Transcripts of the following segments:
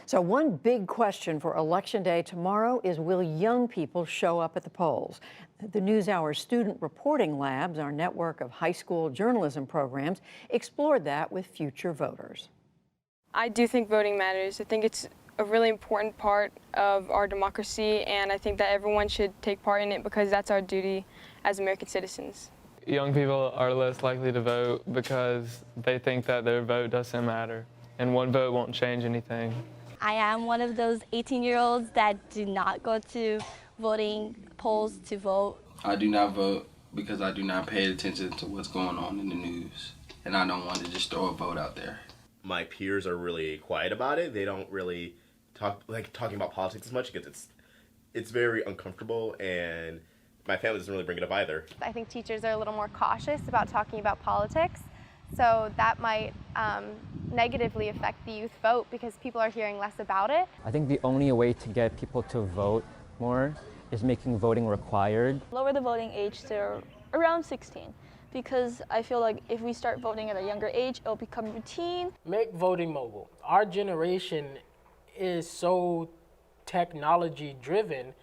So one big question for Election Day tomorrow is, will young people show up at the polls? The NewsHour Student Reporting Labs, our network of high school journalism programs, explored that with future voters. I do think voting matters. I think it's a really important part of our democracy, and I think that everyone should take part in it because that's our duty as American citizens. Young people are less likely to vote because they think that their vote doesn't matter, and one vote won't change anything. I am one of those 18-year-olds that do not go to voting polls to vote. I do not vote because I do not pay attention to what's going on in the news, and I don't want to just throw a vote out there. My peers are really quiet about it. They don't really talking about politics as much because it's very uncomfortable, and my family doesn't really bring it up either. I think teachers are a little more cautious about talking about politics, so that might negatively affect the youth vote because people are hearing less about it. I think the only way to get people to vote more is making voting required. Lower the voting age to around 16, because I feel like if we start voting at a younger age, it'll become routine. Make voting mobile. Our generation is so technology driven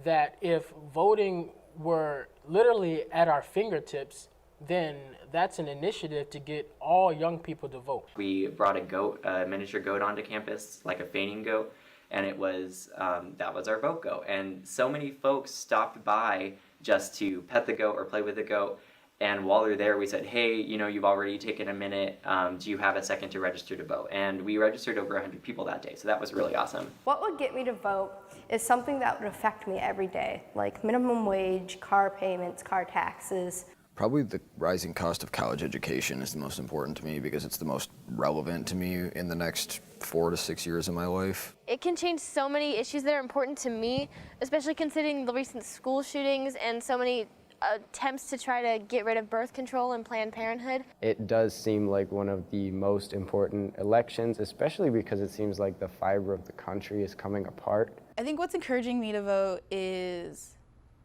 that if voting were literally at our fingertips, then that's an initiative to get all young people to vote. We brought a goat, a miniature goat onto campus, like a fainting goat, and it was, that was our vote goat. And so many folks stopped by just to pet the goat or play with the goat. And while they're there, we said, hey, you know, you've already taken a minute. Do you have a second to register to vote? And we registered over 100 people that day, so that was really awesome. What would get me to vote is something that would affect me every day, like minimum wage, car payments, car taxes. Probably the rising cost of college education is the most important to me because it's the most relevant to me in the next 4 to 6 years of my life. It can change so many issues that are important to me, especially considering the recent school shootings and so many attempts to try to get rid of birth control and Planned Parenthood. It does seem like one of the most important elections, especially because it seems like the fiber of the country is coming apart. I think what's encouraging me to vote is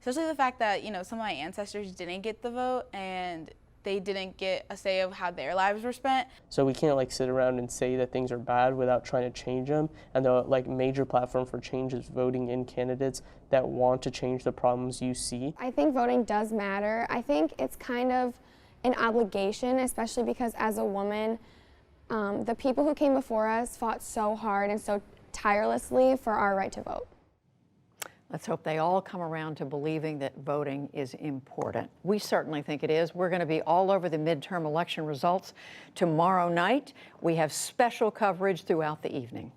especially the fact that, you know, some of my ancestors didn't get the vote and they didn't get a say of how their lives were spent. So we can't sit around and say that things are bad without trying to change them. And the major platform for change is voting in candidates that want to change the problems you see. I think voting does matter. I think it's kind of an obligation, especially because as a woman, the people who came before us fought so hard and so tirelessly for our right to vote. Let's hope they all come around to believing that voting is important. We certainly think it is. We're going to be all over the midterm election results tomorrow night. We have special coverage throughout the evening.